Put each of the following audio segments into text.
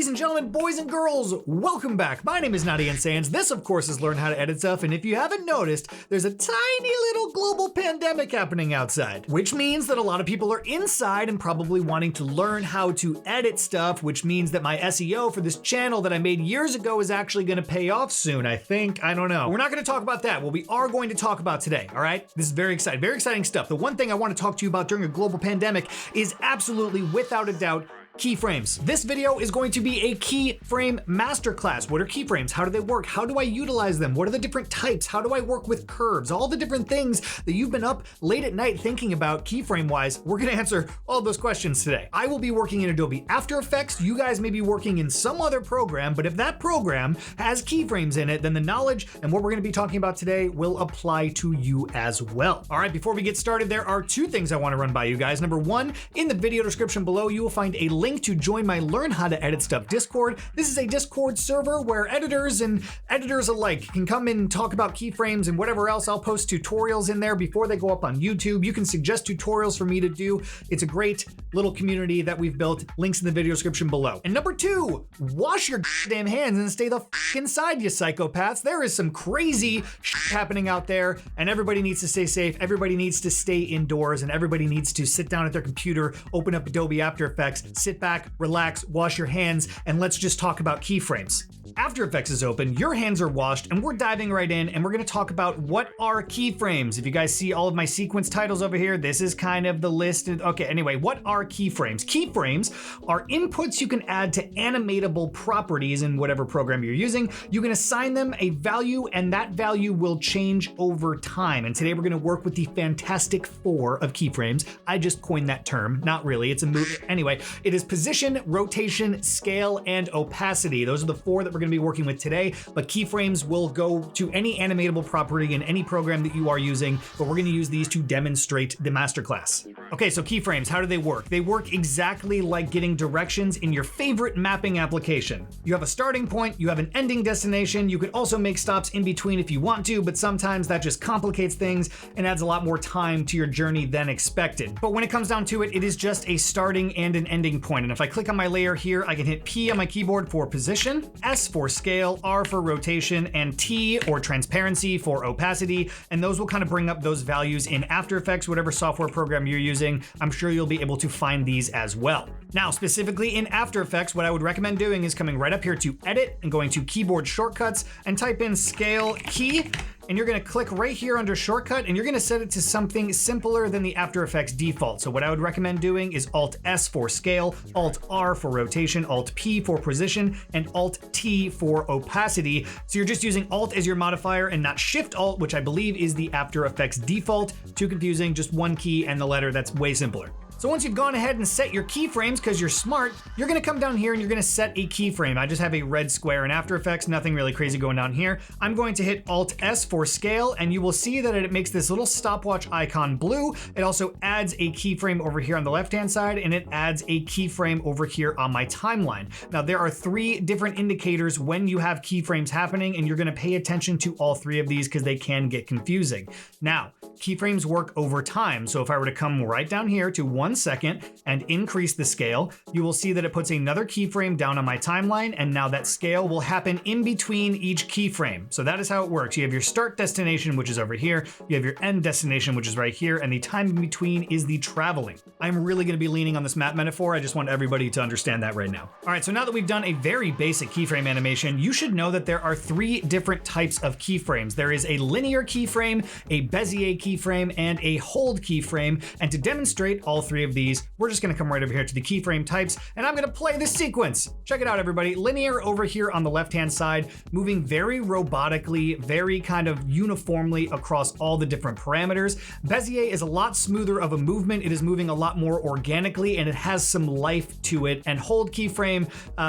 Ladies and gentlemen, boys and girls, welcome back. My name is Nadia Sands. This, of course, is Learn How to Edit Stuff, and if you haven't noticed, there's a tiny little global pandemic happening outside, which means that a lot of people are inside and probably wanting to learn how to edit stuff, which means that my SEO for this channel that I made years ago is actually gonna pay off soon, I think. I don't know. We're not gonna talk about that. What we are going to talk about today, all right? This is very exciting stuff. The one thing I want to talk to you about during a global pandemic is absolutely, without a doubt, keyframes. This video is going to be a keyframe masterclass. What are keyframes? How do they work? How do I utilize them? What are the different types? How do I work with curves? All the different things that you've been up late at night thinking about keyframe wise, we're gonna answer all those questions today. I will be working in Adobe After Effects. You guys may be working in some other program, but if that program has keyframes in it, then the knowledge and what we're gonna be talking about today will apply to you as well. All right, before we get started, there are two things I wanna run by you guys. Number one, in the video description below, you will find a link to join my Learn How to Edit Stuff Discord. This is a Discord server where editors and editors alike can come and talk about keyframes and whatever else. I'll post tutorials in there before they go up on YouTube. You can suggest tutorials for me to do. It's a great little community that we've built. Links in the video description below. And number two, wash your damn hands and stay the f inside, you psychopaths. There is some crazy happening out there, and everybody needs to stay safe. Everybody needs to stay indoors, and everybody needs to sit down at their computer, open up Adobe After Effects, sit back, relax, wash your hands, and let's just talk about keyframes. After Effects is open, your hands are washed, and we're diving right in, and we're gonna talk about what are keyframes. If you guys see all of my sequence titles over here, this is kind of the list. Okay, anyway, what are keyframes? Keyframes are inputs you can add to animatable properties in whatever program you're using. You can assign them a value, and that value will change over time. And today we're gonna work with the Fantastic Four of keyframes. I just coined that term, not really, it's a movie. Anyway, it is position, rotation, scale, and opacity. Those are the four that we're gonna be working with today, but keyframes will go to any animatable property in any program that you are using, but we're gonna use these to demonstrate the masterclass. Okay, so keyframes, how do they work? They work exactly like getting directions in your favorite mapping application. You have a starting point, you have an ending destination, you can also make stops in between if you want to, but sometimes that just complicates things and adds a lot more time to your journey than expected. But when it comes down to it, it is just a starting and an ending point. And if I click on my layer here, I can hit P on my keyboard for position, S for scale, R for rotation, and T or transparency for opacity. And those will kind of bring up those values in After Effects, whatever software program you're using. I'm sure you'll be able to find these as well. Now, specifically in After Effects, what I would recommend doing is coming right up here to Edit and going to Keyboard Shortcuts and type in Scale Key. And you're gonna click right here under Shortcut, and you're gonna set it to something simpler than the After Effects default. So what I would recommend doing is Alt-S for scale, Alt-R for rotation, Alt-P for position, and Alt-T for opacity. So you're just using Alt as your modifier and not Shift-Alt, which I believe is the After Effects default. Too confusing, just one key and the letter, that's way simpler. So once you've gone ahead and set your keyframes, because you're smart, you're gonna come down here and you're gonna set a keyframe. I just have a red square in After Effects, nothing really crazy going down here. I'm going to hit Alt-S for scale, and you will see that it makes this little stopwatch icon blue. It also adds a keyframe over here on the left-hand side, and it adds a keyframe over here on my timeline. Now, there are three different indicators when you have keyframes happening, and you're gonna pay attention to all three of these because they can get confusing. Now, keyframes work over time. So if I were to come right down here to 1 second and increase the scale, you will see that it puts another keyframe down on my timeline, and now that scale will happen in between each keyframe. So that is how it works. You have your start destination, which is over here, you have your end destination, which is right here, and the time in between is the traveling. I'm really gonna be leaning on this map metaphor. I just want everybody to understand that right now. All right, so now that we've done a very basic keyframe animation, you should know that there are three different types of keyframes. There is a linear keyframe, a Bezier keyframe, and a hold keyframe. And to demonstrate all three of these, we're just gonna come right over here to the keyframe types, and I'm gonna play this sequence. Check it out, everybody. Linear over here on the left-hand side, moving very robotically, very kind of uniformly across all the different parameters. Bezier is a lot smoother of a movement. It is moving a lot more organically, and it has some life to it. And hold keyframe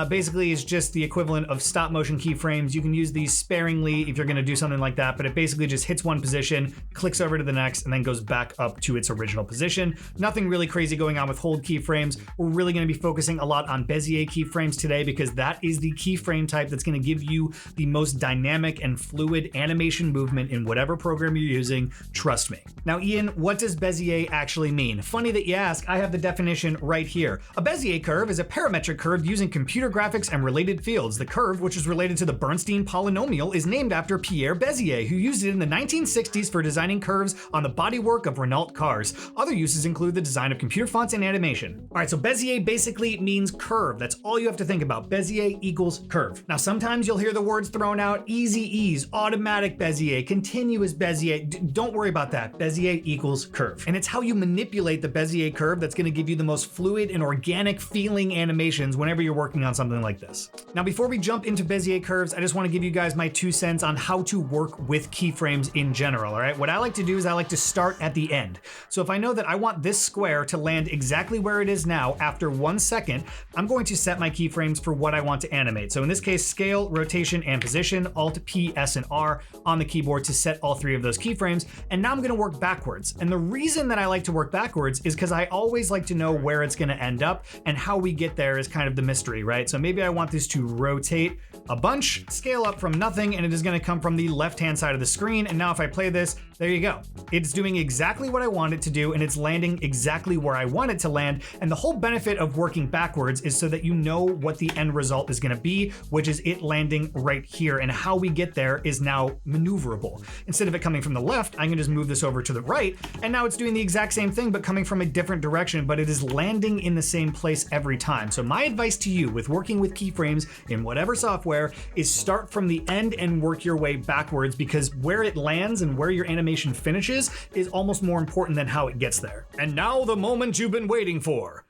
basically is just the equivalent of stop motion keyframes. You can use these sparingly if you're gonna do something like that, but it basically just hits one position, clicks over to the next, and then goes back up to its original position. Nothing really crazy crazy going on with hold keyframes. We're really going to be focusing a lot on Bezier keyframes today because that is the keyframe type that's going to give you the most dynamic and fluid animation movement in whatever program you're using. Trust me. Now, Ian, what does Bezier actually mean? Funny that you ask. I have the definition right here. A Bezier curve is a parametric curve using computer graphics and related fields. The curve, which is related to the Bernstein polynomial, is named after Pierre Bezier, who used it in the 1960s for designing curves on the bodywork of Renault cars. Other uses include the design of computer fonts and animation. All right, so Bezier basically means curve. That's all you have to think about. Bezier equals curve. Now, sometimes you'll hear the words thrown out: easy ease, automatic Bezier, continuous Bezier. Don't worry about that. Bezier equals curve. And it's how you manipulate the Bezier curve that's going to give you the most fluid and organic feeling animations whenever you're working on something like this. Now, before we jump into Bezier curves, I just want to give you guys my 2 cents on how to work with keyframes in general, all right? What I like to do is I like to start at the end. So if I know that I want this square to land exactly where it is now after 1 second, I'm going to set my keyframes for what I want to animate. So in this case, scale, rotation, and position, Alt, P, S, and R on the keyboard to set all 3 of those keyframes. And now I'm going to work backwards. And the reason that I like to work backwards is because I always like to know where it's going to end up, and how we get there is kind of the mystery, right? So maybe I want this to rotate a bunch, scale up from nothing, and it is going to come from the left-hand side of the screen. And now if I play this, there you go. It's doing exactly what I want it to do, and it's landing exactly where I want it to land. And the whole benefit of working backwards is so that you know what the end result is going to be, which is it landing right here. And how we get there is now maneuverable. Instead of it coming from the left, I can just move this over to the right, and now it's doing the exact same thing, but coming from a different direction, but it is landing in the same place every time. So my advice to you with working with keyframes in whatever software is start from the end and work your way backwards, because where it lands and where your animation finishes is almost more important than how it gets there. And now the moment you've been waiting for.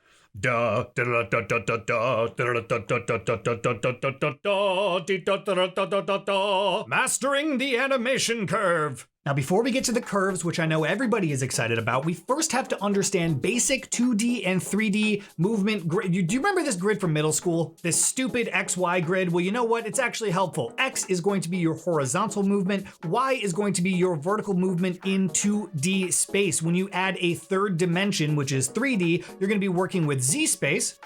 Mastering the animation curve. Now, before we get to the curves, which I know everybody is excited about, we first have to understand basic 2D and 3D movement grid. Do you remember this grid from middle school? This stupid XY grid? Well, you know what? It's actually helpful. X is going to be your horizontal movement. Y is going to be your vertical movement in 2D space. When you add a third dimension, which is 3D, you're going to be working with Z space,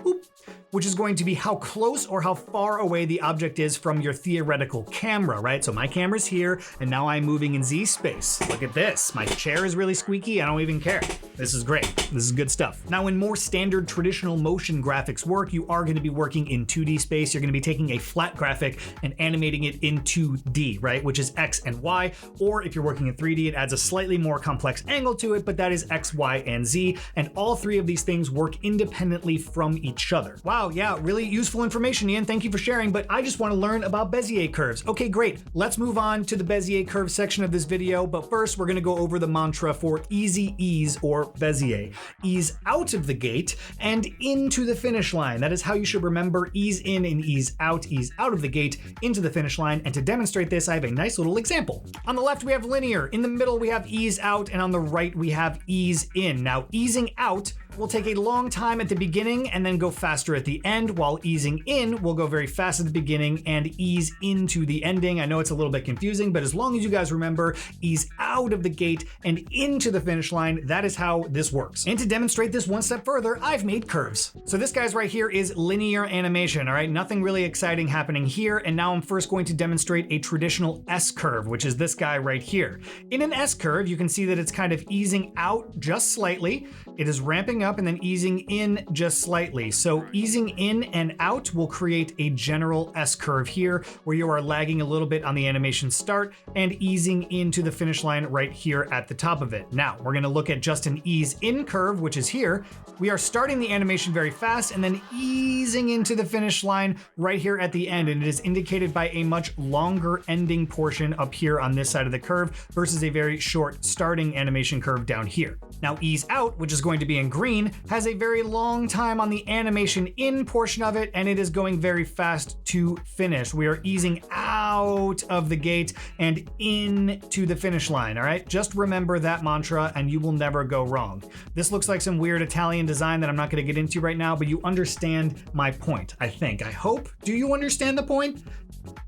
which is going to be how close or how far away the object is from your theoretical camera, right? So my camera's here, and now I'm moving in Z space. Look at this. My chair is really squeaky. I don't even care. This is great. This is good stuff. Now, in more standard traditional motion graphics work, you are going to be working in 2D space. You're going to be taking a flat graphic and animating it in 2D, right? Which is X and Y. Or if you're working in 3D, it adds a slightly more complex angle to it, but that is X, Y, and Z. And all 3 of these things work independently from each other. Wow, yeah, really useful information, Ian. Thank you for sharing, but I just want to learn about Bezier curves. Okay, great. Let's move on to the Bezier curve section of this video, but first we're going to go over the mantra for easy ease, or Bezier. Ease out of the gate and into the finish line. That is how you should remember ease in and ease out of the gate into the finish line. And to demonstrate this, I have a nice little example. On the left, we have linear. In the middle, we have ease out, and on the right, we have ease in. Now, easing out will take a long time at the beginning and then go faster at the end, while easing in will go very fast at the beginning and ease into the ending. I know it's a little bit confusing, but as long as you guys remember ease out of the gate and into the finish line, that is how this works. And to demonstrate this one step further, I've made curves. So this guy's right here is linear animation, all right? Nothing really exciting happening here. And now I'm first going to demonstrate a traditional S curve, which is this guy right here. In an S curve, you can see that it's kind of easing out just slightly. It is ramping up and then easing in just slightly. So easing in and out will create a general S curve here, where you are lagging a little bit on the animation start and easing into the finish line right here at the top of it. Now we're going to look at just an ease in curve, which is here. We are starting the animation very fast and then easing into the finish line right here at the end. And it is indicated by a much longer ending portion up here on this side of the curve versus a very short starting animation curve down here. Now ease out, which is going to be in green, has a very long time on the animation in portion of it, and it is going very fast to finish. We are easing out of the gate and into the finish line, all right? Just remember that mantra and you will never go wrong. This looks like some weird Italian design that I'm not gonna get into right now, but you understand my point, I think. I hope. Do you understand the point?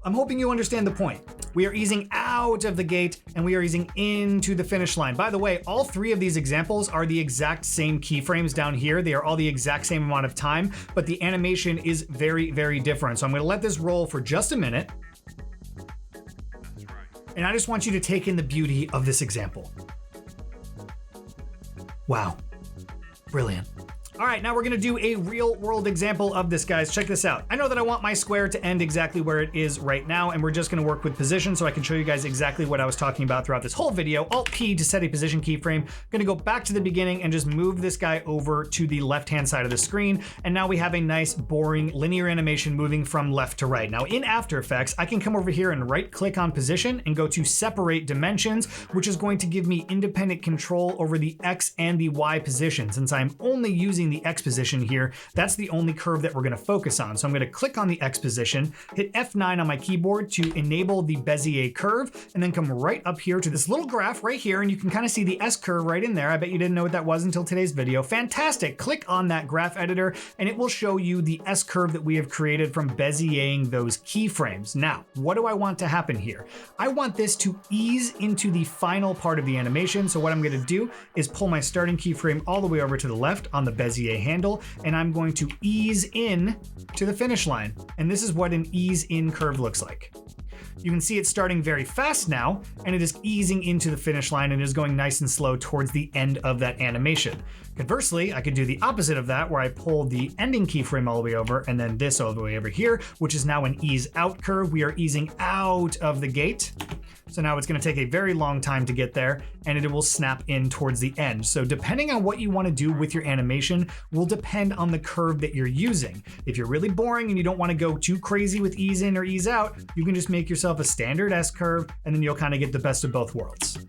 I'm hoping you understand the point. We are easing out of the gate and we are easing into the finish line. By the way, all three of these examples are the exact same keyframes down here. They are all the exact same amount of time, but the animation is very, very different. So I'm gonna let this roll for just a minute. And I just want you to take in the beauty of this example. Wow, brilliant. All right, now we're gonna do a real world example of this, guys. Check this out. I know that I want my square to end exactly where it is right now, and we're just gonna work with position so I can show you guys exactly what I was talking about throughout this whole video. Alt-P to set a position keyframe. Gonna go back to the beginning and just move this guy over to the left-hand side of the screen, and now we have a nice, boring, linear animation moving from left to right. Now, in After Effects, I can come over here and right-click on position and go to Separate Dimensions, which is going to give me independent control over the X and the Y position. Since I'm only using the X position here, that's the only curve that we're going to focus on. So I'm going to click on the X position, hit F9 on my keyboard to enable the Bezier curve, and then come right up here to this little graph right here, and you can kind of see the S curve right in there. I bet you didn't know what that was until today's video. Fantastic. Click on that graph editor and it will show you the S curve that we have created from Beziering those keyframes. Now, what do I want to happen here? I want this to ease into the final part of the animation. So what I'm going to do is pull my starting keyframe all the way over to the left on the Bezier handle, and I'm going to ease in to the finish line. And this is what an ease in curve looks like. You can see it's starting very fast now, and it is easing into the finish line and is going nice and slow towards the end of that animation. Conversely, I could do the opposite of that, where I pull the ending keyframe all the way over and then this all the way over here, which is now an ease out curve. We are easing out of the gate. So now it's going to take a very long time to get there, and it will snap in towards the end. So depending on what you want to do with your animation will depend on the curve that you're using. If you're really boring and you don't want to go too crazy with ease in or ease out, you can just make yourself a standard S curve, and then you'll kind of get the best of both worlds.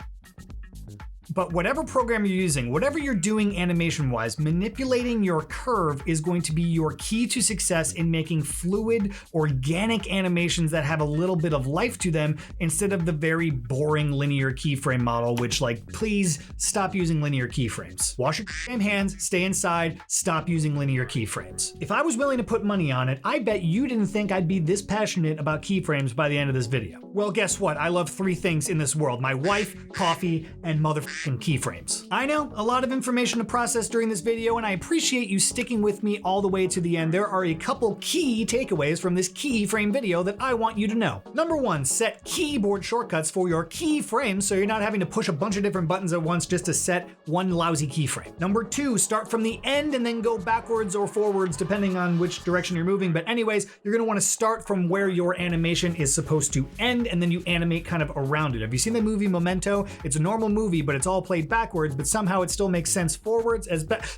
But whatever program you're using, whatever you're doing animation-wise, manipulating your curve is going to be your key to success in making fluid, organic animations that have a little bit of life to them instead of the very boring linear keyframe model, which, like, please stop using linear keyframes. Wash your damn hands, stay inside, stop using linear keyframes. If I was willing to put money on it, I bet you didn't think I'd be this passionate about keyframes by the end of this video. Well, guess what? I love three things in this world: my wife, coffee, and motherfucking keyframes. I know, a lot of information to process during this video, and I appreciate you sticking with me all the way to the end. There are a couple key takeaways from this keyframe video that I want you to know. Number one, set keyboard shortcuts for your keyframes so you're not having to push a bunch of different buttons at once just to set one lousy keyframe. Number two, start from the end and then go backwards or forwards depending on which direction you're moving. But anyways, you're gonna wanna start from where your animation is supposed to end, and then you animate kind of around it. Have you seen the movie Memento? It's a normal movie, but it's all played backwards, but somehow it still makes sense forwards.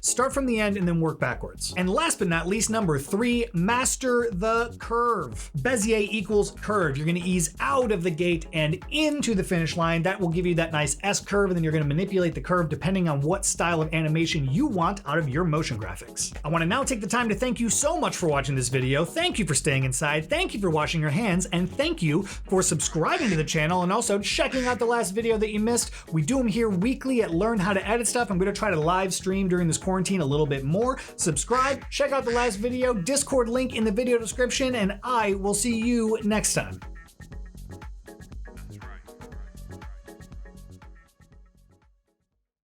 Start from the end and then work backwards. And last but not least, number three, master the curve. Bezier equals curve. You're gonna ease out of the gate and into the finish line. That will give you that nice S curve, and then you're gonna manipulate the curve depending on what style of animation you want out of your motion graphics. I wanna now take the time to thank you so much for watching this video. Thank you for staying inside. Thank you for washing your hands, and thank you for subscribing to the channel and also checking out the last video that you missed. We do them here weekly at Learn How to Edit Stuff. I'm gonna try to live stream during this quarantine a little bit more. Subscribe, check out the last video, Discord link in the video description, and I will see you next time.